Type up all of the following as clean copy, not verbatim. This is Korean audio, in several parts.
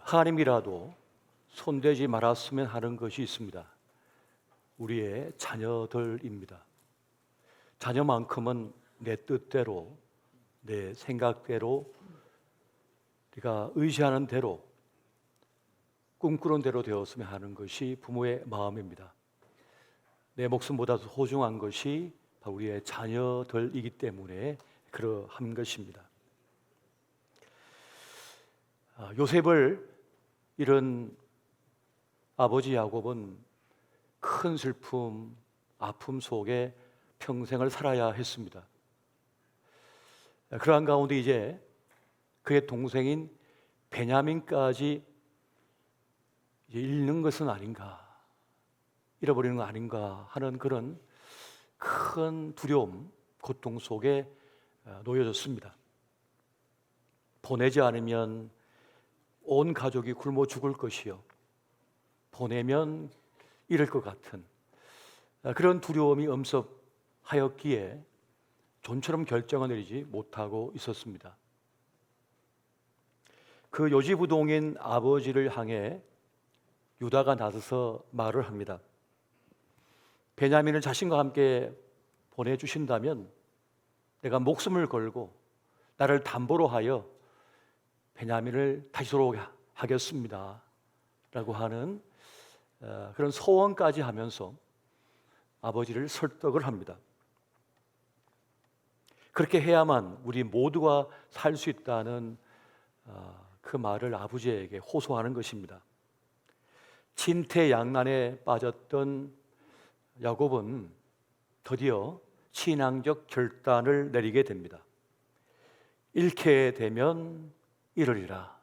하나님이라도 손대지 말았으면 하는 것이 있습니다. 우리의 자녀들입니다. 자녀만큼은 내 뜻대로, 내 생각대로, 네가 의지하는 대로, 꿈꾸는 대로 되었으면 하는 것이 부모의 마음입니다. 내 목숨보다 소중한 것이 바로 우리의 자녀들이기 때문에 그러한 것입니다. 요셉을 잃은 아버지 야곱은 큰 슬픔, 아픔 속에 평생을 살아야 했습니다. 그러한 가운데 이제 그의 동생인 베냐민까지 잃는 것은 아닌가, 잃어버리는 건 아닌가 하는 그런 큰 두려움, 고통 속에 놓여졌습니다. 보내지 않으면 온 가족이 굶어 죽을 것이요, 보내면 잃을 것 같은 그런 두려움이 엄습하였기에 좀처럼 결정을 내리지 못하고 있었습니다. 그 요지부동인 아버지를 향해 유다가 나서서 말을 합니다. 베냐민을 자신과 함께 보내주신다면 내가 목숨을 걸고 나를 담보로 하여 베냐민을 다시 돌아오게 하겠습니다 라고 하는 그런 소원까지 하면서 아버지를 설득을 합니다. 그렇게 해야만 우리 모두가 살 수 있다는 그 말을 아버지에게 호소하는 것입니다. 진퇴양난에 빠졌던 야곱은 드디어 신앙적 결단을 내리게 됩니다. 잃게 되면 잃으리라.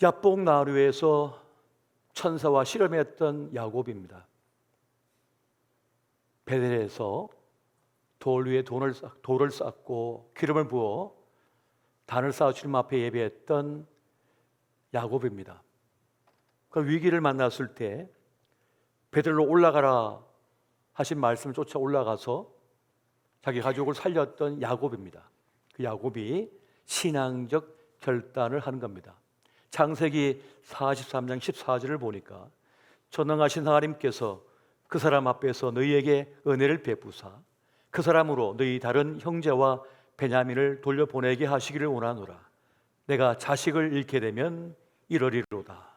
야복 나루에서 천사와 실험했던 야곱입니다. 베델에서 돌 위에 돌을 쌓고 기름을 부어 단을 쌓아 주님 앞에 예배했던 야곱입니다. 그 위기를 만났을 때 베델로 올라가라 하신 말씀을 쫓아 올라가서 자기 가족을 살렸던 야곱입니다. 그 야곱이 신앙적 결단을 하는 겁니다. 창세기 43장 14절을 보니까 전능하신 하나님께서 그 사람 앞에서 너희에게 은혜를 베푸사 그 사람으로 너희 다른 형제와 베냐민을 돌려보내게 하시기를 원하노라. 내가 자식을 잃게 되면 잃으리로다.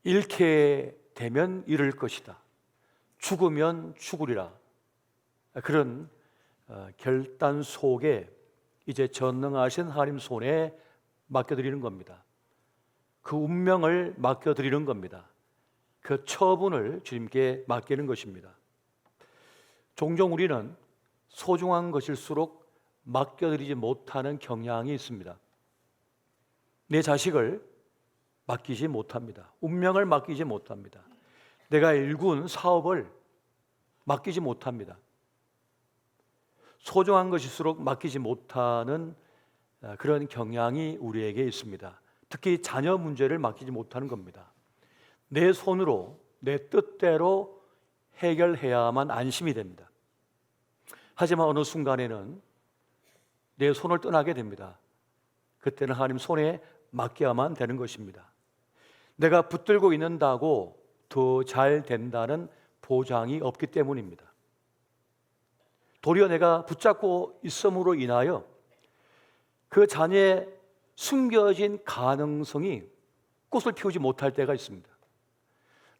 잃게 되면 잃을 것이다. 죽으면 죽으리라. 그런 결단 속에 이제 전능하신 하나님 손에 맡겨드리는 겁니다. 그 운명을 맡겨드리는 겁니다. 그 처분을 주님께 맡기는 것입니다. 종종 우리는 소중한 것일수록 맡겨드리지 못하는 경향이 있습니다. 내 자식을 맡기지 못합니다. 운명을 맡기지 못합니다. 내가 일군 사업을 맡기지 못합니다. 소중한 것일수록 맡기지 못하는 그런 경향이 우리에게 있습니다. 특히 자녀 문제를 맡기지 못하는 겁니다. 내 손으로 내 뜻대로 해결해야만 안심이 됩니다. 하지만 어느 순간에는 내 손을 떠나게 됩니다. 그때는 하나님 손에 맡겨야만 되는 것입니다. 내가 붙들고 있는다고 더 잘 된다는 보장이 없기 때문입니다. 도리어 내가 붙잡고 있음으로 인하여 그 자녀의 숨겨진 가능성이 꽃을 피우지 못할 때가 있습니다.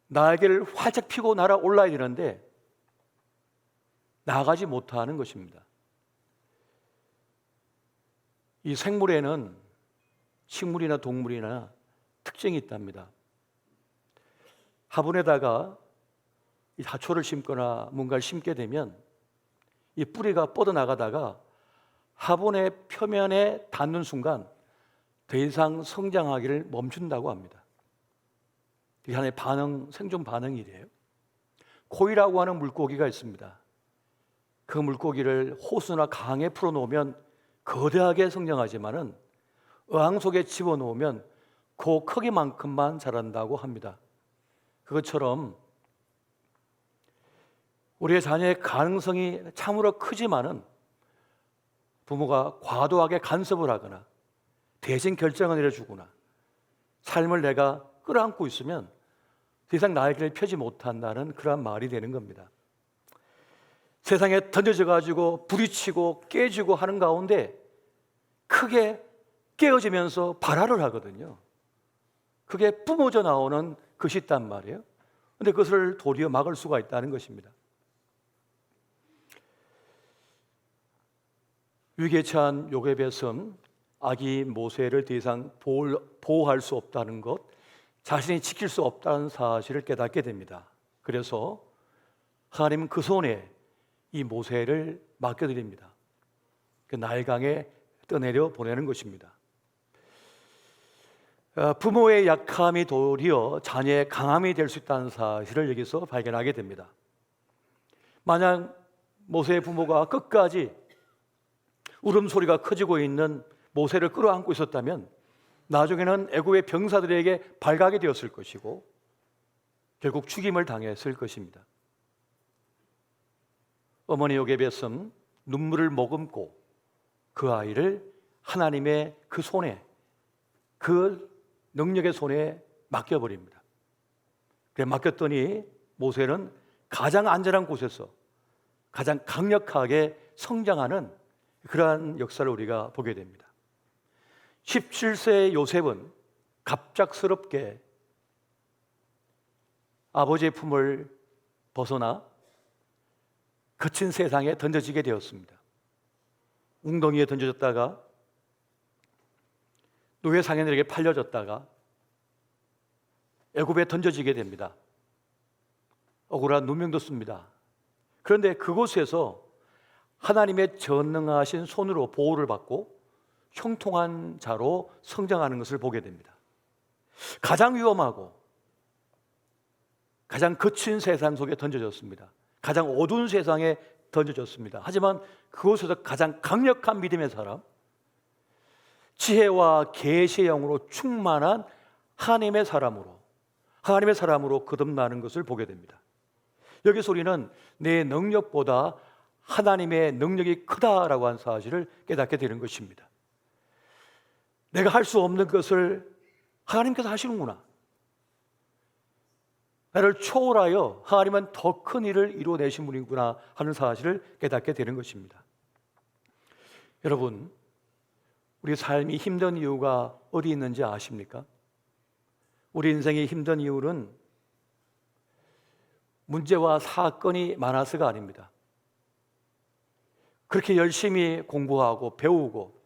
날개를 활짝 펴고 날아올라야 되는데 나가지 못하는 것입니다. 이 생물에는 식물이나 동물이나 특징이 있답니다. 화분에다가 이 하초를 심거나 뭔가를 심게 되면 이 뿌리가 뻗어나가다가 화분의 표면에 닿는 순간 더 이상 성장하기를 멈춘다고 합니다. 이게 하나의 생존 반응이래요. 코이라고 하는 물고기가 있습니다. 그 물고기를 호수나 강에 풀어놓으면 거대하게 성장하지만은 어항 속에 집어넣으면 그 크기만큼만 자란다고 합니다. 그것처럼 우리의 자녀의 가능성이 참으로 크지만은 부모가 과도하게 간섭을 하거나 대신 결정을 내려주구나. 삶을 내가 끌어안고 있으면 더 이상 나의 길을 펴지 못한다는 그러한 말이 되는 겁니다. 세상에 던져져 가지고 부딪히고 깨지고 하는 가운데 크게 깨어지면서 발화를 하거든요. 그게 뿜어져 나오는 것이 있단 말이에요. 그런데 그것을 도리어 막을 수가 있다는 것입니다. 위기에 처한 요셉은 아기 모세를 더 이상 보호할 수 없다는 것, 자신이 지킬 수 없다는 사실을 깨닫게 됩니다. 그래서 하나님은 그 손에 이 모세를 맡겨드립니다. 그 나일강에 떠내려 보내는 것입니다. 부모의 약함이 도리어 자녀의 강함이 될 수 있다는 사실을 여기서 발견하게 됩니다. 만약 모세의 부모가 끝까지 울음소리가 커지고 있는 모세를 끌어안고 있었다면 나중에는 애굽의 병사들에게 발각이 되었을 것이고 결국 죽임을 당했을 것입니다. 어머니 요셉은 눈물을 머금고 그 아이를 하나님의 그 손에, 그 능력의 손에 맡겨버립니다. 그래 맡겼더니 모세는 가장 안전한 곳에서 가장 강력하게 성장하는 그러한 역사를 우리가 보게 됩니다. 17세의 요셉은 갑작스럽게 아버지의 품을 벗어나 거친 세상에 던져지게 되었습니다. 웅덩이에 던져졌다가 노예 상인들에게 팔려졌다가 애굽에 던져지게 됩니다. 억울한 누명도 씁니다. 그런데 그곳에서 하나님의 전능하신 손으로 보호를 받고 형통한 자로 성장하는 것을 보게 됩니다. 가장 위험하고 가장 거친 세상 속에 던져졌습니다. 가장 어두운 세상에 던져졌습니다. 하지만 그곳에서 가장 강력한 믿음의 사람, 지혜와 계시의 영으로 충만한 하나님의 사람으로 거듭나는 것을 보게 됩니다. 여기서 우리는 내 능력보다 하나님의 능력이 크다라고 하는 사실을 깨닫게 되는 것입니다. 내가 할 수 없는 것을 하나님께서 하시는구나. 나를 초월하여 하나님은 더 큰 일을 이루어내신 분이구나 하는 사실을 깨닫게 되는 것입니다. 여러분, 우리 삶이 힘든 이유가 어디 있는지 아십니까? 우리 인생이 힘든 이유는 문제와 사건이 많아서가 아닙니다. 그렇게 열심히 공부하고 배우고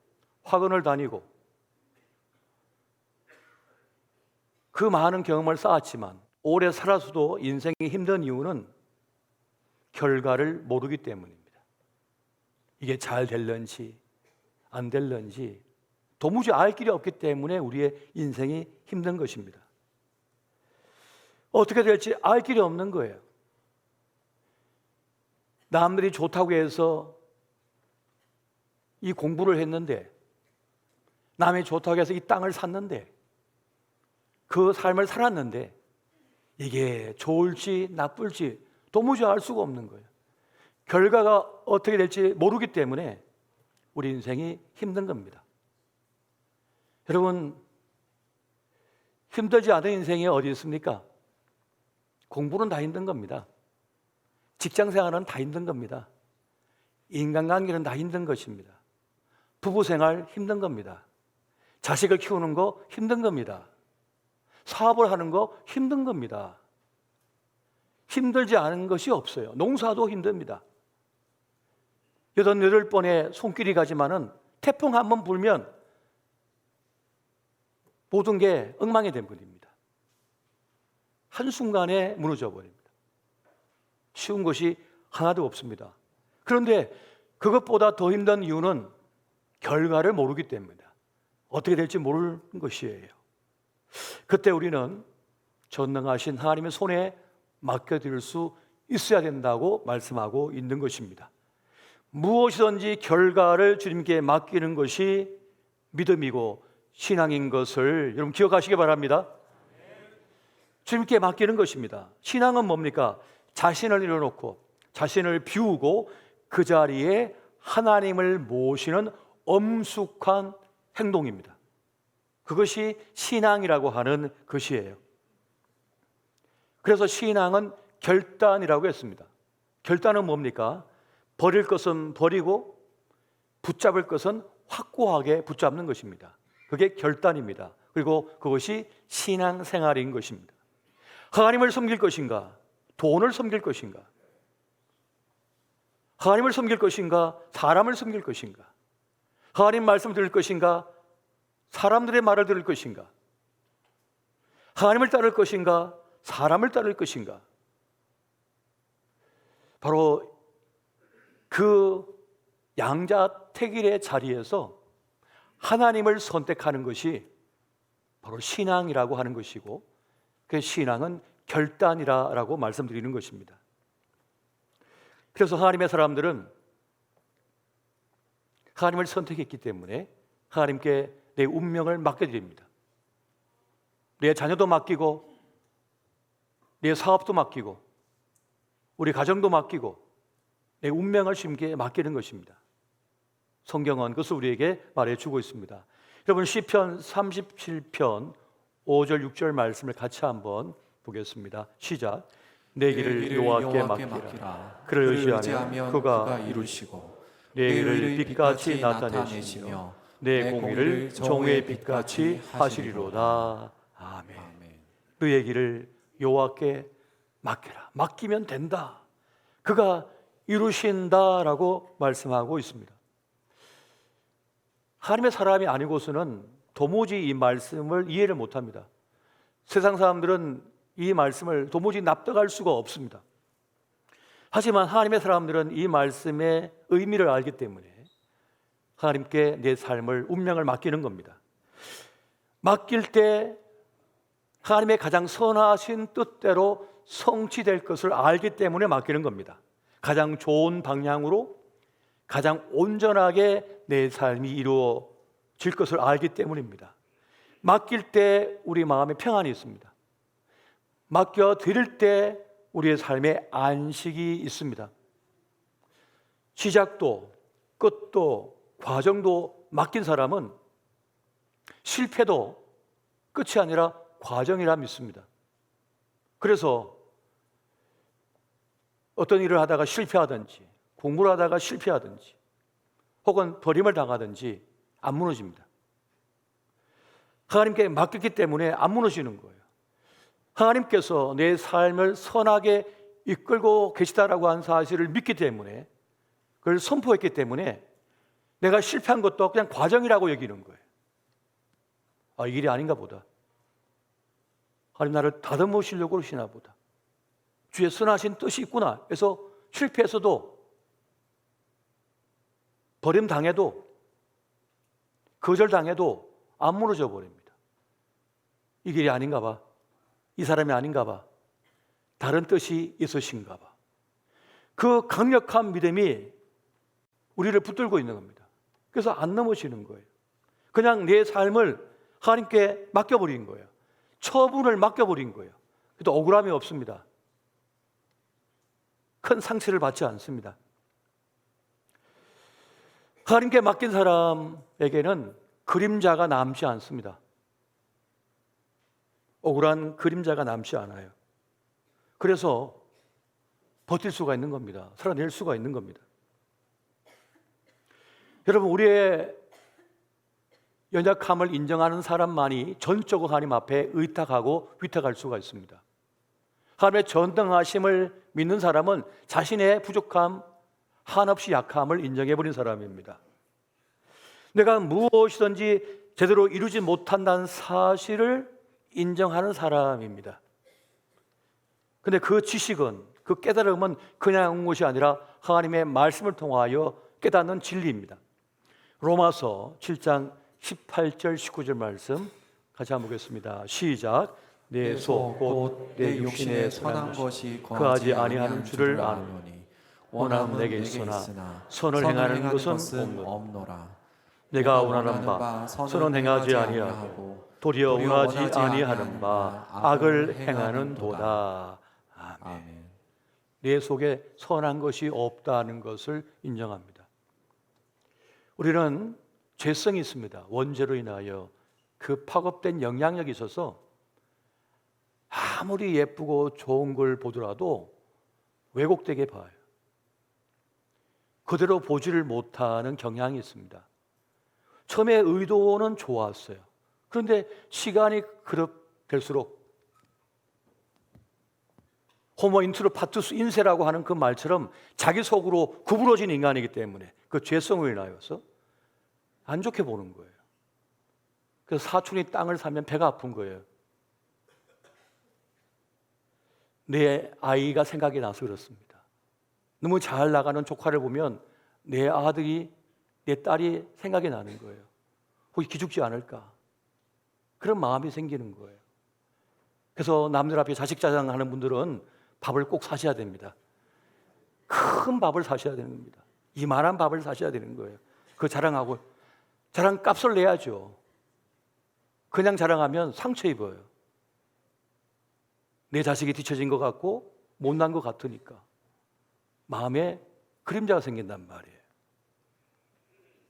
학원을 다니고 그 많은 경험을 쌓았지만 오래 살아서도 인생이 힘든 이유는 결과를 모르기 때문입니다. 이게 잘 될런지 안 될런지 도무지 알 길이 없기 때문에 우리의 인생이 힘든 것입니다. 어떻게 될지 알 길이 없는 거예요. 남들이 좋다고 해서 이 공부를 했는데, 남이 좋다고 해서 이 땅을 샀는데, 그 삶을 살았는데 이게 좋을지 나쁠지 도무지 알 수가 없는 거예요. 결과가 어떻게 될지 모르기 때문에 우리 인생이 힘든 겁니다. 여러분, 힘들지 않은 인생이 어디 있습니까? 공부는 다 힘든 겁니다. 직장생활은 다 힘든 겁니다. 인간관계는 다 힘든 것입니다. 부부생활 힘든 겁니다. 자식을 키우는 거 힘든 겁니다. 사업을 하는 거 힘든 겁니다. 힘들지 않은 것이 없어요. 농사도 힘듭니다. 8번의 손길이 가지만은 태풍 한 번 불면 모든 게 엉망이 된 분입니다. 한순간에 무너져 버립니다. 쉬운 것이 하나도 없습니다. 그런데 그것보다 더 힘든 이유는 결과를 모르기 때문입니다. 어떻게 될지 모르는 것이에요. 그때 우리는 전능하신 하나님의 손에 맡겨드릴 수 있어야 된다고 말씀하고 있는 것입니다. 무엇이든지 결과를 주님께 맡기는 것이 믿음이고 신앙인 것을 여러분 기억하시기 바랍니다. 주님께 맡기는 것입니다. 신앙은 뭡니까? 자신을 내려놓고 자신을 비우고 그 자리에 하나님을 모시는 엄숙한 행동입니다. 그것이 신앙이라고 하는 것이에요. 그래서 신앙은 결단이라고 했습니다. 결단은 뭡니까? 버릴 것은 버리고 붙잡을 것은 확고하게 붙잡는 것입니다. 그게 결단입니다. 그리고 그것이 신앙생활인 것입니다. 하나님을 섬길 것인가? 돈을 섬길 것인가? 하나님을 섬길 것인가? 사람을 섬길 것인가? 하나님 말씀 들을 것인가? 사람들의 말을 들을 것인가? 하나님을 따를 것인가? 사람을 따를 것인가? 바로 그 양자택일의 자리에서 하나님을 선택하는 것이 바로 신앙이라고 하는 것이고, 그 신앙은 결단이라고 말씀드리는 것입니다. 그래서 하나님의 사람들은 하나님을 선택했기 때문에 하나님께 내 운명을 맡겨드립니다. 내 자녀도 맡기고, 내 사업도 맡기고, 우리 가정도 맡기고, 내 운명을 주님께 맡기는 것입니다. 성경은 그것을 우리에게 말해주고 있습니다. 여러분, 시편 37편 5절 6절 말씀을 같이 한번 보겠습니다. 시작. 내 길을 여호와께 맡기라. 그를 의지하면 그가 이루시고 내 일을 빛같이 나타내시며 내 공의를 종의 빛같이 하시리로다. 아멘. 그의 길을 여호와께 맡겨라. 맡기면 된다. 그가 이루신다라고 말씀하고 있습니다. 하나님의 사람이 아니고서는 도무지 이 말씀을 이해를 못합니다. 세상 사람들은 이 말씀을 도무지 납득할 수가 없습니다. 하지만 하나님의 사람들은 이 말씀의 의미를 알기 때문에 하나님께 내 삶을, 운명을 맡기는 겁니다. 맡길 때 하나님의 가장 선하신 뜻대로 성취될 것을 알기 때문에 맡기는 겁니다. 가장 좋은 방향으로, 가장 온전하게 내 삶이 이루어질 것을 알기 때문입니다. 맡길 때 우리 마음에 평안이 있습니다. 맡겨드릴 때 우리의 삶에 안식이 있습니다. 시작도 끝도 과정도 맡긴 사람은 실패도 끝이 아니라 과정이라 믿습니다. 그래서 어떤 일을 하다가 실패하든지, 공부를 하다가 실패하든지, 혹은 버림을 당하든지 안 무너집니다. 하나님께 맡겼기 때문에 안 무너지는 거예요. 하나님께서 내 삶을 선하게 이끌고 계시다라고 하는 사실을 믿기 때문에, 그걸 선포했기 때문에 내가 실패한 것도 그냥 과정이라고 여기는 거예요. 아, 이 일이 아닌가 보다. 하나님 나를 다듬으시려고 그러시나 보다. 주의 선하신 뜻이 있구나. 그래서 실패해서도, 버림당해도, 거절당해도 안 무너져 버립니다. 이 길이 아닌가 봐. 이 사람이 아닌가 봐. 다른 뜻이 있으신가 봐. 그 강력한 믿음이 우리를 붙들고 있는 겁니다. 그래서 안 넘어지는 거예요. 그냥 내 삶을 하나님께 맡겨버린 거예요. 처분을 맡겨버린 거예요. 그래도 억울함이 없습니다. 큰 상처를 받지 않습니다. 하나님께 맡긴 사람에게는 그림자가 남지 않습니다. 억울한 그림자가 남지 않아요. 그래서 버틸 수가 있는 겁니다. 살아낼 수가 있는 겁니다. 여러분, 우리의 연약함을 인정하는 사람만이 전적으로 하나님 앞에 의탁하고 위탁할 수가 있습니다. 하나님의 전능하심을 믿는 사람은 자신의 부족함, 한없이 약함을 인정해버린 사람입니다. 내가 무엇이든지 제대로 이루지 못한다는 사실을 인정하는 사람입니다. 근데 그 지식은, 그 깨달음은 그냥 온 것이 아니라 하나님의 말씀을 통하여 깨닫는 진리입니다. 로마서 7장 18절 19절 말씀 같이 한번 보겠습니다. 시작. 내 속 곧 내 육신에 선한 것이 거하지 아니하는 줄을 아노니 원함은 내게 있으나 선을 행하는 것은 없노라. 내가 원하는 바 선은 행하지 아니하고 도리어 원하지 아니하는 바 악을 행하는 도다. 아멘. 내 속에 선한 것이 없다는 것을 인정합니다. 우리는 죄성이 있습니다. 원죄로 인하여 그 파급된 영향력이 있어서 아무리 예쁘고 좋은 걸 보더라도 왜곡되게 봐요. 그대로 보지를 못하는 경향이 있습니다. 처음에 의도는 좋았어요. 그런데 시간이 될수록 호모 인트로 파투스 인세라고 하는 그 말처럼 자기 속으로 구부러진 인간이기 때문에 그 죄성으로 인하여서 안 좋게 보는 거예요. 그래서 사촌이 땅을 사면 배가 아픈 거예요. 내 아이가 생각이 나서 그렇습니다. 너무 잘 나가는 조카를 보면 내 아들이, 내 딸이 생각이 나는 거예요. 혹시 기죽지 않을까? 그런 마음이 생기는 거예요. 그래서 남들 앞에 자식 자랑하는 분들은 밥을 꼭 사셔야 됩니다. 큰 밥을 사셔야 되는 겁니다. 이만한 밥을 사셔야 되는 거예요. 그 자랑하고 자랑값을 내야죠. 그냥 자랑하면 상처 입어요. 내 자식이 뒤처진 것 같고 못난 것 같으니까 마음에 그림자가 생긴단 말이에요.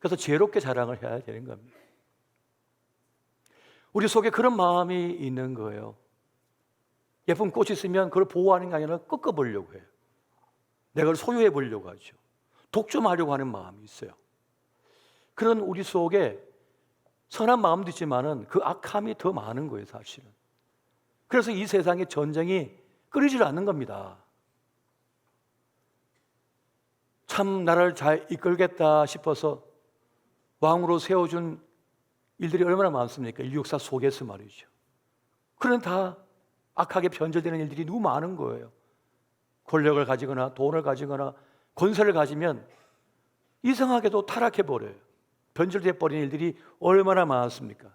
그래서 지혜롭게 자랑을 해야 되는 겁니다. 우리 속에 그런 마음이 있는 거예요. 예쁜 꽃이 있으면 그걸 보호하는 게 아니라 꺾어보려고 해요. 내가 그걸 소유해 보려고 하죠. 독점하려고 하는 마음이 있어요. 그런 우리 속에 선한 마음도 있지만은 그 악함이 더 많은 거예요, 사실은. 그래서 이 세상에 전쟁이 끊이질 않는 겁니다. 참 나라를 잘 이끌겠다 싶어서 왕으로 세워준 일들이 얼마나 많습니까? 인류 역사 속에서 말이죠. 그런 다 악하게 변절되는 일들이 너무 많은 거예요. 권력을 가지거나 돈을 가지거나 권세를 가지면 이상하게도 타락해버려요. 변절돼 버리는 일들이 얼마나 많습니까?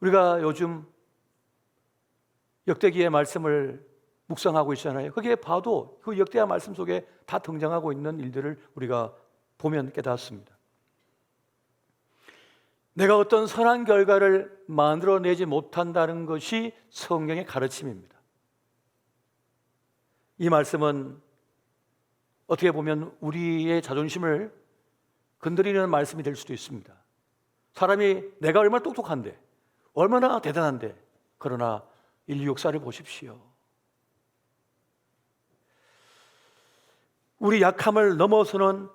우리가 요즘 역대기의 말씀을 묵상하고 있잖아요. 거기에 봐도 그 역대하 말씀 속에 다 등장하고 있는 일들을 우리가 보면 깨닫습니다. 내가 어떤 선한 결과를 만들어내지 못한다는 것이 성경의 가르침입니다. 이 말씀은 어떻게 보면 우리의 자존심을 건드리는 말씀이 될 수도 있습니다. 사람이 내가 얼마나 똑똑한데, 얼마나 대단한데, 그러나 인류 역사를 보십시오. 우리 약함을 넘어서는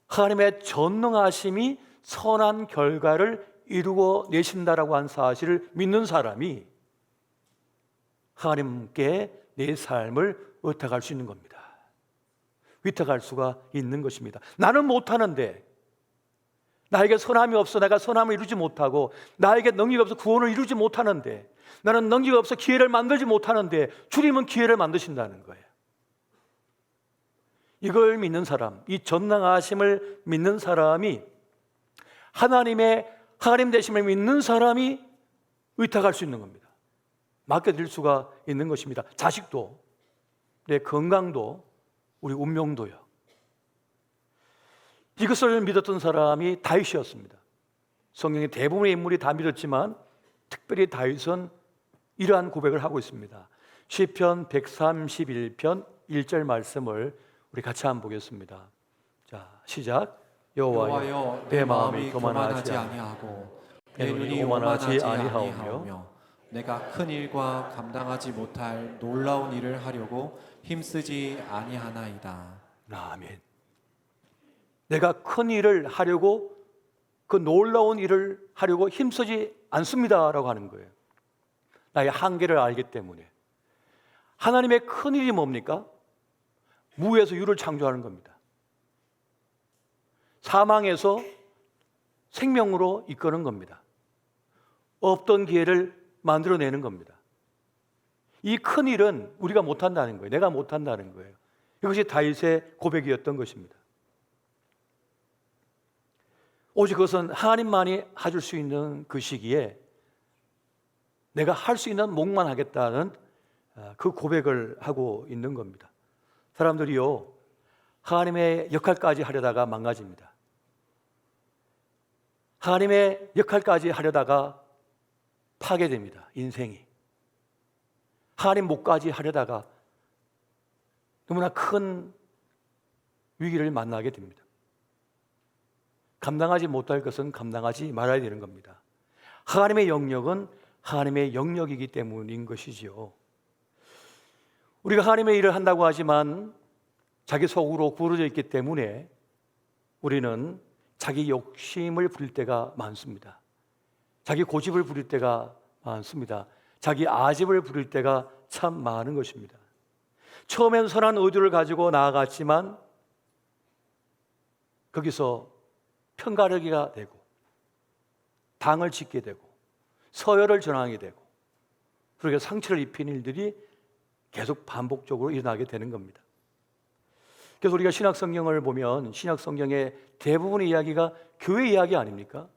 하나님의 전능하심이 선한 결과를 이루어 내신다라고 한 사실을 믿는 사람이 하나님께 내 삶을 의탁할 수 있는 겁니다. 위탁할 수가 있는 것입니다. 나는 못하는데, 나에게 선함이 없어 내가 선함을 이루지 못하고, 나에게 능력이 없어 구원을 이루지 못하는데, 나는 능력이 없어 기회를 만들지 못하는데 주님은 기회를 만드신다는 거예요. 이걸 믿는 사람, 이 전능하심을 믿는 사람이, 하나님 되심을 믿는 사람이 의탁할 수 있는 겁니다. 맡겨드릴 수가 있는 것입니다. 자식도, 내 건강도, 우리 운명도요. 이것을 믿었던 사람이 다윗이었습니다. 성경의 대부분의 인물이 다 믿었지만 특별히 다윗은 이러한 고백을 하고 있습니다. 시편 131편 1절 말씀을 우리 같이 한번 보겠습니다. 자, 시작. 여호와여, 내 마음이 교만하지 아니하고 내 눈이 오만하지 아니하오며 내가 큰 일과 감당하지 못할 놀라운 일을 하려고 힘쓰지 아니하나이다. 아멘. 내가 큰 일을 하려고, 그 놀라운 일을 하려고 힘쓰지 않습니다라고 하는 거예요. 나의 한계를 알기 때문에. 하나님의 큰 일이 뭡니까? 무에서 유를 창조하는 겁니다. 사망에서 생명으로 이끄는 겁니다. 없던 기회를 만들어내는 겁니다. 이 큰 일은 우리가 못한다는 거예요. 내가 못한다는 거예요. 이것이 다윗의 고백이었던 것입니다. 오직 그것은 하나님만이 해줄 수 있는 그 시기에 내가 할 수 있는 몫만 하겠다는 그 고백을 하고 있는 겁니다. 사람들이요, 하나님의 역할까지 하려다가 망가집니다. 하나님의 역할까지 하려다가 파괴됩니다. 인생이. 하나님 몫까지 하려다가 너무나 큰 위기를 만나게 됩니다. 감당하지 못할 것은 감당하지 말아야 되는 겁니다. 하나님의 영역은 하나님의 영역이기 때문인 것이지요. 우리가 하나님의 일을 한다고 하지만 자기 속으로 구어져 있기 때문에 우리는 자기 욕심을 부릴 때가 많습니다. 자기 고집을 부릴 때가 많습니다. 자기 아집을 부릴 때가 참 많은 것입니다. 처음엔 선한 의도를 가지고 나아갔지만 거기서 편가르기가 되고 당을 짓게 되고 서열을 전환하게 되고 그렇게 상처를 입히는 일들이 계속 반복적으로 일어나게 되는 겁니다. 그래서 우리가 신약 성경을 보면 신약 성경의 대부분의 이야기가 교회 이야기 아닙니까?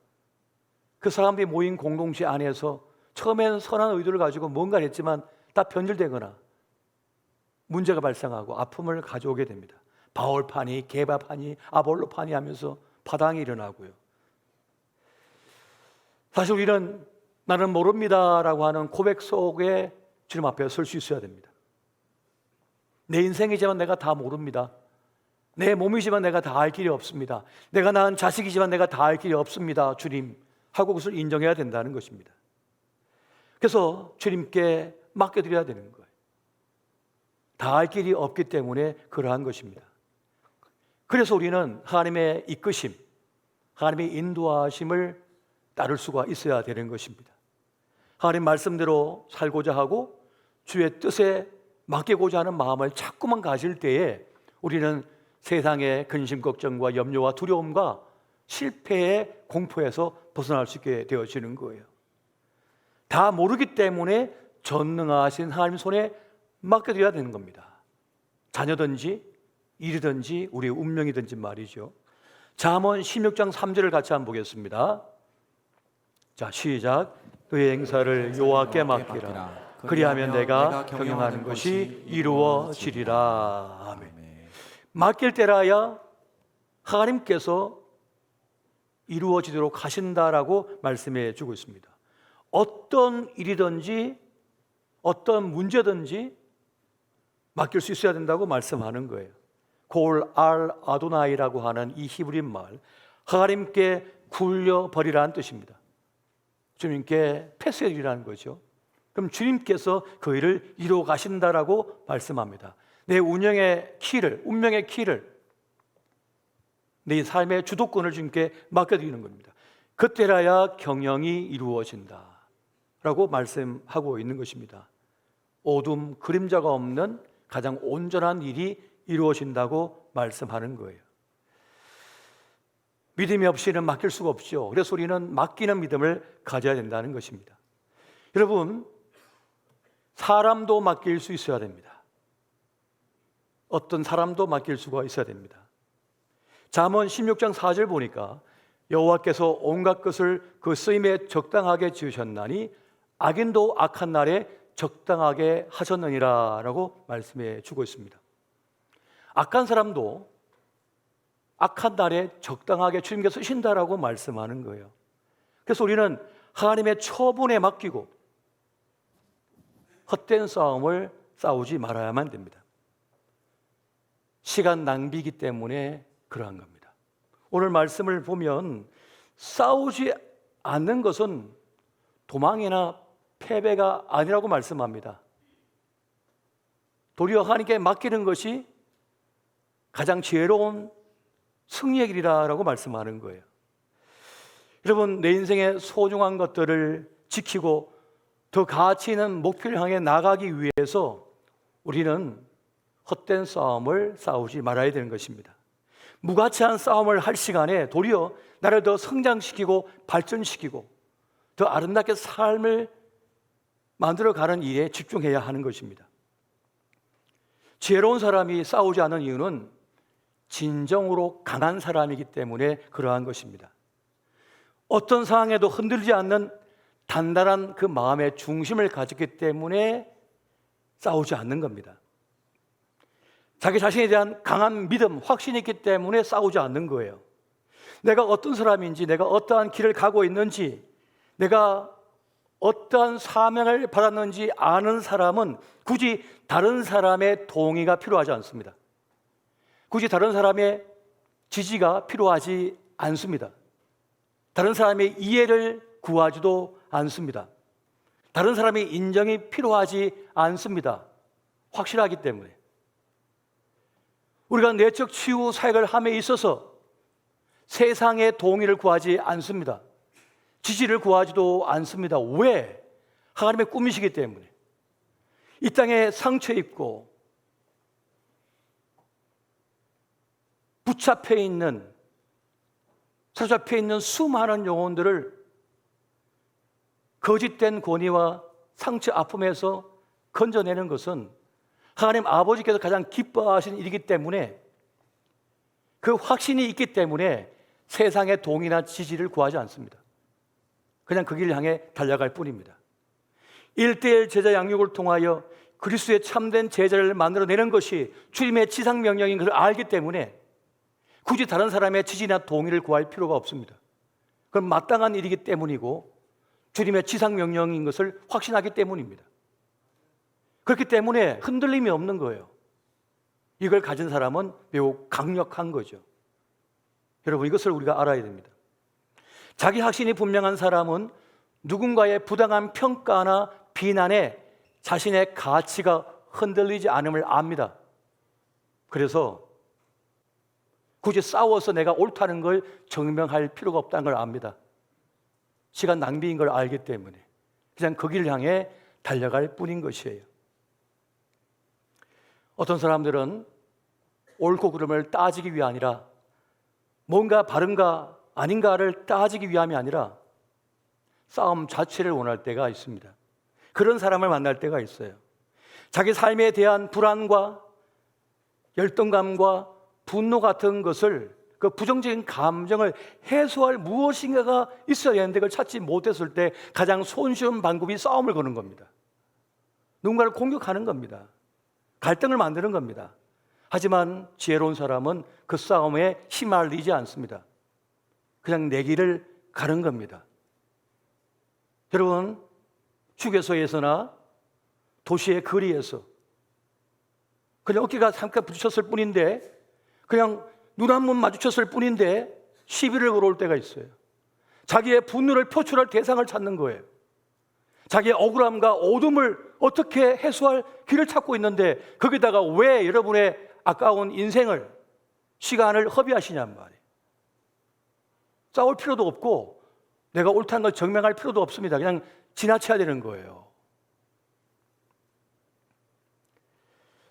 그 사람들이 모인 공동체 안에서 처음에는 선한 의도를 가지고 뭔가를 했지만 다 변질되거나 문제가 발생하고 아픔을 가져오게 됩니다. 바울파니, 게바파니, 아볼로파니 하면서 파당이 일어나고요. 사실 우리는 나는 모릅니다라고 하는 고백 속에 주님 앞에 설 수 있어야 됩니다. 내 인생이지만 내가 다 모릅니다. 내 몸이지만 내가 다 알 길이 없습니다. 내가 낳은 자식이지만 내가 다 알 길이 없습니다. 주님 하고 그것을 인정해야 된다는 것입니다. 그래서 주님께 맡겨드려야 되는 거예요. 다 알 길이 없기 때문에 그러한 것입니다. 그래서 우리는 하나님의 이끄심, 하나님의 인도하심을 따를 수가 있어야 되는 것입니다. 하나님 말씀대로 살고자 하고 주의 뜻에 맡기고자 하는 마음을 자꾸만 가질 때에 우리는 세상의 근심, 걱정과 염려와 두려움과 실패의 공포에서 벗어날 수 있게 되어지는 거예요. 다 모르기 때문에 전능하신 하나님 손에 맡겨드려야 되는 겁니다. 자녀든지 일이든지 우리의 운명이든지 말이죠. 잠언 16장 3절을 같이 한번 보겠습니다. 자, 시작. 너의 행사를 여호와께 맡기라. 그리하면 내가 경영하는 것이 이루어지리라. 아멘. 맡길 때라야 하나님께서 이루어지도록 하신다라고 말씀해 주고 있습니다. 어떤 일이든지 어떤 문제든지 맡길 수 있어야 된다고 말씀하는 거예요. 골 알 아도나이라고 하는 이 히브리 말, 하나님께 굴려버리라는 뜻입니다. 주님께 패스해드리라는 거죠. 그럼 주님께서 그 일을 이루어 가신다라고 말씀합니다. 내 운명의 키를 내 삶의 주도권을 주님께 맡겨드리는 겁니다. 그때라야 경영이 이루어진다 라고 말씀하고 있는 것입니다. 어둠, 그림자가 없는 가장 온전한 일이 이루어진다고 말씀하는 거예요. 믿음이 없이는 맡길 수가 없죠. 그래서 우리는 맡기는 믿음을 가져야 된다는 것입니다. 여러분, 사람도 맡길 수 있어야 됩니다. 어떤 사람도 맡길 수가 있어야 됩니다. 잠언 16장 4절 보니까 여호와께서 온갖 것을 그 쓰임에 적당하게 지으셨나니 악인도 악한 날에 적당하게 하셨느니라 라고 말씀해 주고 있습니다. 악한 사람도 악한 날에 적당하게 주님께서 쓰신다라고 말씀하는 거예요. 그래서 우리는 하나님의 처분에 맡기고 헛된 싸움을 싸우지 말아야만 됩니다. 시간 낭비이기 때문에 그러한 겁니다. 오늘 말씀을 보면 싸우지 않는 것은 도망이나 패배가 아니라고 말씀합니다. 도리어 하나님께 맡기는 것이 가장 지혜로운 승리의 길이라고 말씀하는 거예요. 여러분, 내 인생의 소중한 것들을 지키고 더 가치 있는 목표를 향해 나가기 위해서 우리는 헛된 싸움을 싸우지 말아야 되는 것입니다. 무가치한 싸움을 할 시간에 도리어 나를 더 성장시키고 발전시키고 더 아름답게 삶을 만들어가는 일에 집중해야 하는 것입니다. 지혜로운 사람이 싸우지 않는 이유는 진정으로 강한 사람이기 때문에 그러한 것입니다. 어떤 상황에도 흔들리지 않는 단단한 그 마음의 중심을 가졌기 때문에 싸우지 않는 겁니다. 자기 자신에 대한 강한 믿음, 확신이 있기 때문에 싸우지 않는 거예요. 내가 어떤 사람인지, 내가 어떠한 길을 가고 있는지, 내가 어떠한 사명을 받았는지 아는 사람은 굳이 다른 사람의 동의가 필요하지 않습니다. 굳이 다른 사람의 지지가 필요하지 않습니다. 다른 사람의 이해를 구하지도 않습니다. 다른 사람의 인정이 필요하지 않습니다. 확실하기 때문에. 우리가 내적 치유 사역을 함에 있어서 세상의 동의를 구하지 않습니다. 지지를 구하지도 않습니다. 왜? 하나님의 꿈이시기 때문에. 이 땅에 상처 입고 붙잡혀 있는, 사로잡혀 있는 수많은 영혼들을 거짓된 권위와 상처 아픔에서 건져내는 것은 하나님 아버지께서 가장 기뻐하시는 일이기 때문에, 그 확신이 있기 때문에 세상의 동의나 지지를 구하지 않습니다. 그냥 그 길을 향해 달려갈 뿐입니다. 1:1 제자 양육을 통하여 그리스도의 참된 제자를 만들어내는 것이 주님의 지상명령인 것을 알기 때문에 굳이 다른 사람의 지지나 동의를 구할 필요가 없습니다. 그건 마땅한 일이기 때문이고 주님의 지상명령인 것을 확신하기 때문입니다. 그렇기 때문에 흔들림이 없는 거예요. 이걸 가진 사람은 매우 강력한 거죠. 여러분, 이것을 우리가 알아야 됩니다. 자기 확신이 분명한 사람은 누군가의 부당한 평가나 비난에 자신의 가치가 흔들리지 않음을 압니다. 그래서 굳이 싸워서 내가 옳다는 걸 증명할 필요가 없다는 걸 압니다. 시간 낭비인 걸 알기 때문에 그냥 그 길을 향해 달려갈 뿐인 것이에요. 어떤 사람들은 옳고 그름을 따지기 위함이 아니라, 뭔가 바른가 아닌가를 따지기 위함이 아니라 싸움 자체를 원할 때가 있습니다. 그런 사람을 만날 때가 있어요. 자기 삶에 대한 불안과 열등감과 분노 같은 것을, 그 부정적인 감정을 해소할 무엇인가가 있어야 하는데 그걸 찾지 못했을 때 가장 손쉬운 방법이 싸움을 거는 겁니다. 누군가를 공격하는 겁니다. 갈등을 만드는 겁니다. 하지만 지혜로운 사람은 그 싸움에 휘말리지 않습니다. 그냥 내 길을 가는 겁니다. 여러분, 휴게소에서나 도시의 거리에서 그냥 어깨가 잠깐 부딪혔을 뿐인데, 그냥 눈 한 번 마주쳤을 뿐인데 시비를 걸어올 때가 있어요. 자기의 분노를 표출할 대상을 찾는 거예요. 자기의 억울함과 어둠을 어떻게 해소할 길을 찾고 있는데 거기다가 왜 여러분의 아까운 인생을, 시간을 허비하시냔 말이에요. 싸울 필요도 없고 내가 옳다는 걸 증명할 필요도 없습니다. 그냥 지나쳐야 되는 거예요.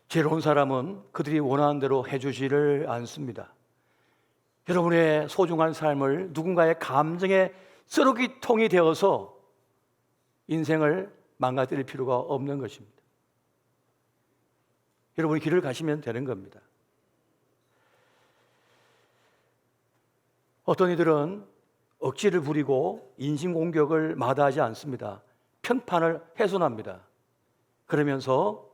지혜로운 사람은 그들이 원하는 대로 해주지를 않습니다. 여러분의 소중한 삶을 누군가의 감정의 쓰레기통이 되어서 인생을 망가뜨릴 필요가 없는 것입니다. 여러분이 길을 가시면 되는 겁니다. 어떤 이들은 억지를 부리고 인신공격을 마다하지 않습니다. 편판을 훼손합니다. 그러면서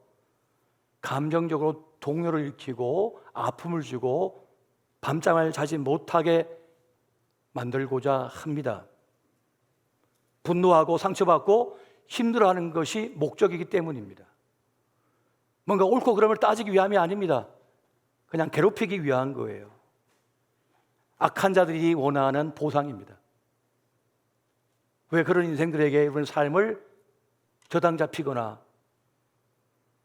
감정적으로 동요를 일으키고 아픔을 주고 밤잠을 자지 못하게 만들고자 합니다. 분노하고 상처받고 힘들어하는 것이 목적이기 때문입니다. 뭔가 옳고 그름을 따지기 위함이 아닙니다. 그냥 괴롭히기 위한 거예요. 악한 자들이 원하는 보상입니다. 왜 그런 인생들에게 이런 삶을 저당 잡히거나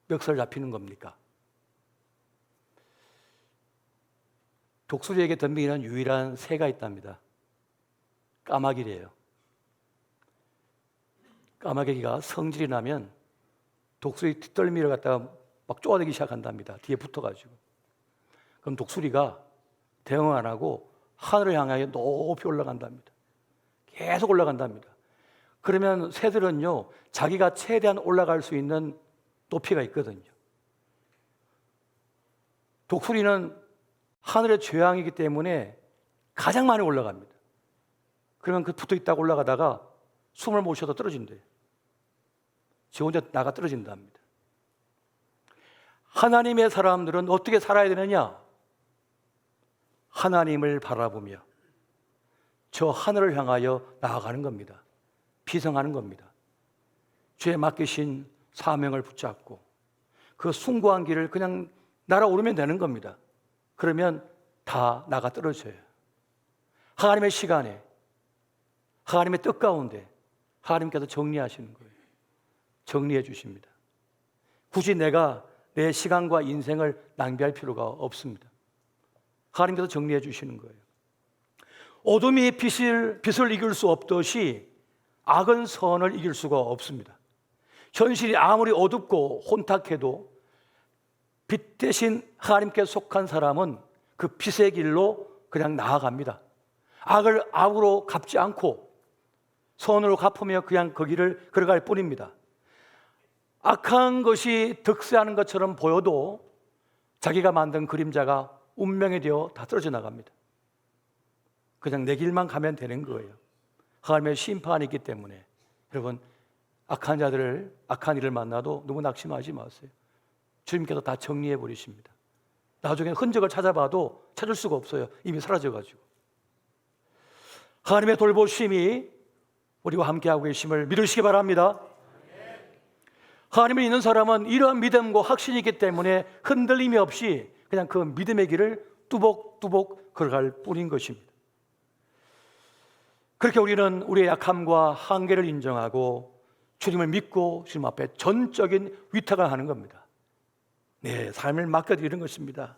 멱살 잡히는 겁니까? 독수리에게 덤비는 유일한 새가 있답니다. 까마귀래요. 까마귀가 성질이 나면 독수리 뒷덜미를 갖다가 막 쪼아대기 시작한답니다. 뒤에 붙어가지고. 그럼 독수리가 대응 안 하고 하늘을 향하여 높이 올라간답니다. 계속 올라간답니다. 그러면 새들은요, 자기가 최대한 올라갈 수 있는 높이가 있거든요. 독수리는 하늘의 최양이기 때문에 가장 많이 올라갑니다. 그러면 그 붙어 있다가 올라가다가 숨을 못 쉬어도 떨어진대요. 지 혼자 나가 떨어진답니다. 하나님의 사람들은 어떻게 살아야 되느냐? 하나님을 바라보며 저 하늘을 향하여 나아가는 겁니다. 비성하는 겁니다. 주에 맡기신 사명을 붙잡고 그 숭고한 길을 그냥 날아오르면 되는 겁니다. 그러면 다 나가 떨어져요. 하나님의 시간에, 하나님의 뜻 가운데 하나님께서 정리하시는 거예요. 정리해 주십니다. 굳이 내가 내 시간과 인생을 낭비할 필요가 없습니다. 하나님께서 정리해 주시는 거예요. 어둠이 빛을 이길 수 없듯이 악은 선을 이길 수가 없습니다. 현실이 아무리 어둡고 혼탁해도 빛 대신 하나님께 속한 사람은 그 빛의 길로 그냥 나아갑니다. 악을 악으로 갚지 않고 선으로 갚으며 그냥 그 길을 걸어갈 뿐입니다. 악한 것이 득세하는 것처럼 보여도 자기가 만든 그림자가 운명이 되어 다 떨어져 나갑니다. 그냥 내 길만 가면 되는 거예요. 하나님의 심판이 있기 때문에 여러분, 악한 자들을, 악한 일을 만나도 너무 낙심하지 마세요. 주님께서 다 정리해 버리십니다. 나중에 흔적을 찾아봐도 찾을 수가 없어요. 이미 사라져가지고. 하나님의 돌보심이 우리와 함께하고 계심을 믿으시기 바랍니다. 하나님을 믿는 사람은 이러한 믿음과 확신이 있기 때문에 흔들림이 없이 그냥 그 믿음의 길을 뚜벅뚜벅 걸어갈 뿐인 것입니다. 그렇게 우리는 우리의 약함과 한계를 인정하고 주님을 믿고 주님 앞에 전적인 위탁을 하는 겁니다. 네, 삶을 맡겨드리는 것입니다.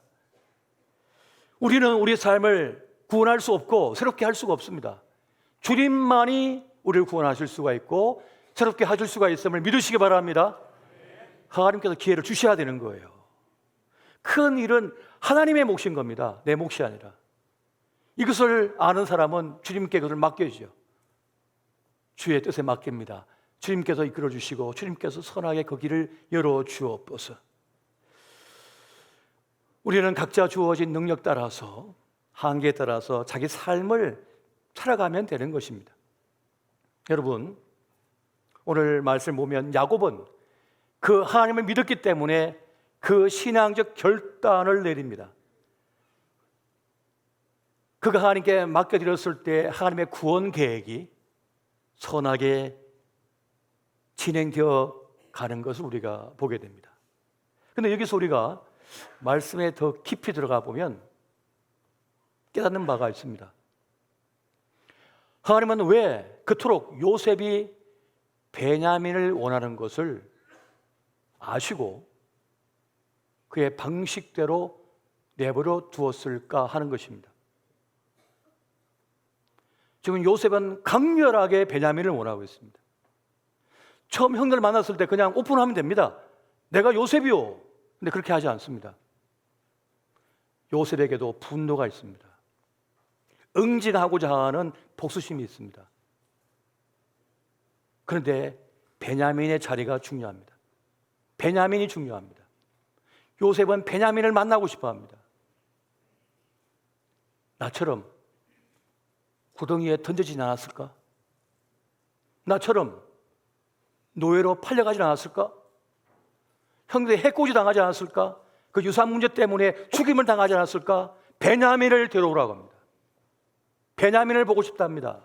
우리는 우리 삶을 구원할 수 없고 새롭게 할 수가 없습니다. 주님만이 우리를 구원하실 수가 있고 새롭게 하실 수가 있음을 믿으시기 바랍니다. 하나님께서 기회를 주셔야 되는 거예요. 큰 일은 하나님의 몫인 겁니다. 내 몫이 아니라. 이것을 아는 사람은 주님께 그것을 맡겨주죠. 주의 뜻에 맡깁니다. 주님께서 이끌어 주시고 주님께서 선하게 그 길을 열어 주옵소서. 우리는 각자 주어진 능력 따라서 한계에 따라서 자기 삶을 살아가면 되는 것입니다. 여러분, 오늘 말씀 보면 야곱은 그 하나님을 믿었기 때문에 그 신앙적 결단을 내립니다. 그가 하나님께 맡겨드렸을 때 하나님의 구원 계획이 선하게 진행되어 가는 것을 우리가 보게 됩니다. 그런데 여기서 우리가 말씀에 더 깊이 들어가 보면 깨닫는 바가 있습니다. 하나님은 왜 그토록 요셉이 베냐민을 원하는 것을 아시고 그의 방식대로 내버려 두었을까 하는 것입니다. 지금 요셉은 강렬하게 베냐민을 원하고 있습니다. 처음 형들 만났을 때 그냥 오픈하면 됩니다. 내가 요셉이요. 근데 그렇게 하지 않습니다. 요셉에게도 분노가 있습니다. 응징하고자 하는 복수심이 있습니다. 그런데 베냐민의 자리가 중요합니다. 베냐민이 중요합니다. 요셉은 베냐민을 만나고 싶어 합니다. 나처럼 구덩이에 던져지지 않았을까? 나처럼 노예로 팔려가지 않았을까? 형들이 해코지 당하지 않았을까? 그 유산 문제 때문에 죽임을 당하지 않았을까? 베냐민을 데려오라고 합니다. 베냐민을 보고 싶답니다.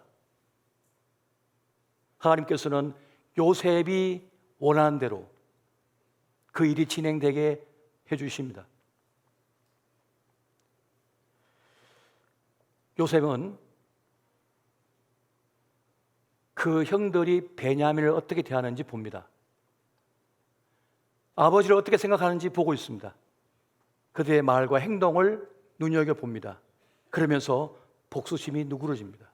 하나님께서는 요셉이 원하는 대로 그 일이 진행되게 해주십니다. 요셉은 그 형들이 베냐민을 어떻게 대하는지 봅니다. 아버지를 어떻게 생각하는지 보고 있습니다. 그들의 말과 행동을 눈여겨봅니다. 그러면서 복수심이 누그러집니다.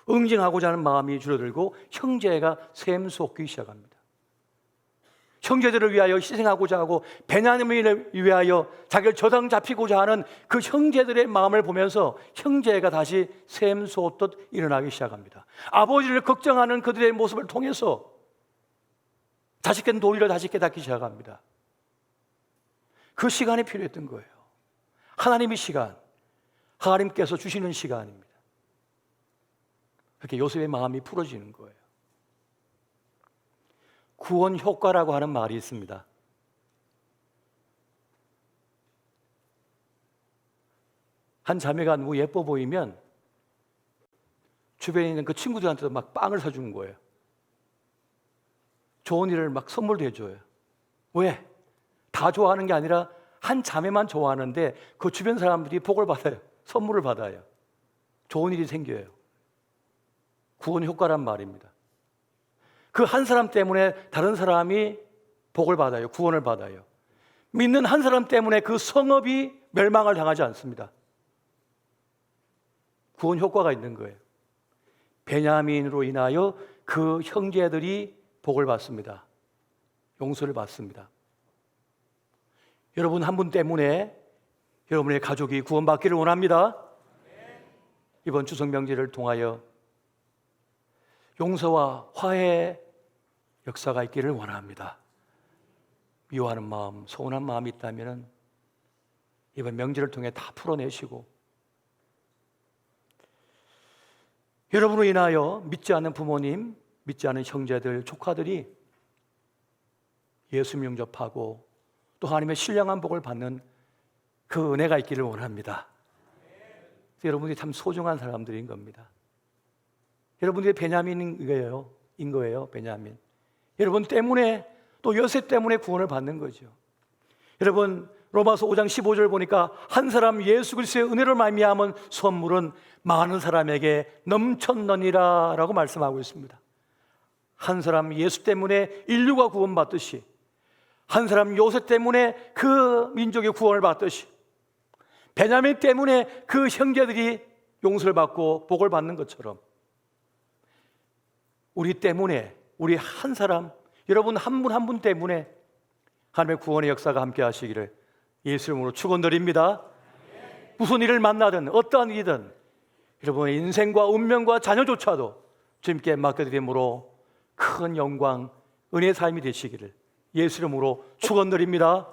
응징하고자 하는 마음이 줄어들고 형제가 샘솟기 시작합니다. 형제들을 위하여 희생하고자 하고 베냐민을 위하여 자기를 저당 잡히고자 하는 그 형제들의 마음을 보면서 형제가 다시 샘솟듯 일어나기 시작합니다. 아버지를 걱정하는 그들의 모습을 통해서 자식된 도리를 다시 깨닫기 시작합니다. 그 시간이 필요했던 거예요. 하나님의 시간, 하나님께서 주시는 시간입니다. 그렇게 요셉의 마음이 풀어지는 거예요. 구원 효과라고 하는 말이 있습니다. 한 자매가 누구 예뻐 보이면 주변에 있는 그 친구들한테도 막 빵을 사주는 거예요. 좋은 일을 막 선물도 해줘요. 왜? 다 좋아하는 게 아니라 한 자매만 좋아하는데 그 주변 사람들이 복을 받아요. 선물을 받아요. 좋은 일이 생겨요. 구원 효과란 말입니다. 그 한 사람 때문에 다른 사람이 복을 받아요. 구원을 받아요. 믿는 한 사람 때문에 그 성읍이 멸망을 당하지 않습니다. 구원 효과가 있는 거예요. 베냐민으로 인하여 그 형제들이 복을 받습니다. 용서를 받습니다. 여러분 한 분 때문에 여러분의 가족이 구원받기를 원합니다. 이번 추석 명절을 통하여 용서와 화해의 역사가 있기를 원합니다. 미워하는 마음, 서운한 마음이 있다면 이번 명절을 통해 다 풀어내시고, 여러분으로 인하여 믿지 않는 부모님, 믿지 않는 형제들, 조카들이 예수 영접하고 또 하나님의 신령한 복을 받는 그 은혜가 있기를 원합니다. 여러분들이 참 소중한 사람들인 겁니다. 여러분들이 베냐민인 거예요. 베냐민. 여러분 때문에, 또 요셉 때문에 구원을 받는 거죠. 여러분 로마서 5장 15절 보니까 한 사람 예수 그리스도의 은혜로 말미암은 선물은 많은 사람에게 넘쳤느니라 라고 말씀하고 있습니다. 한 사람 예수 때문에 인류가 구원받듯이, 한 사람 요셉 때문에 그 민족의 구원을 받듯이, 베냐민 때문에 그 형제들이 용서를 받고 복을 받는 것처럼, 우리 때문에, 우리 한 사람, 여러분 한 분 한 분 때문에 하나님의 구원의 역사가 함께 하시기를 예수 이름으로 축원드립니다. 무슨 일을 만나든 어떠한 일이든 여러분의 인생과 운명과 자녀조차도 주님께 맡겨드림으로 큰 영광, 은혜의 삶이 되시기를 예수 이름으로 축원드립니다.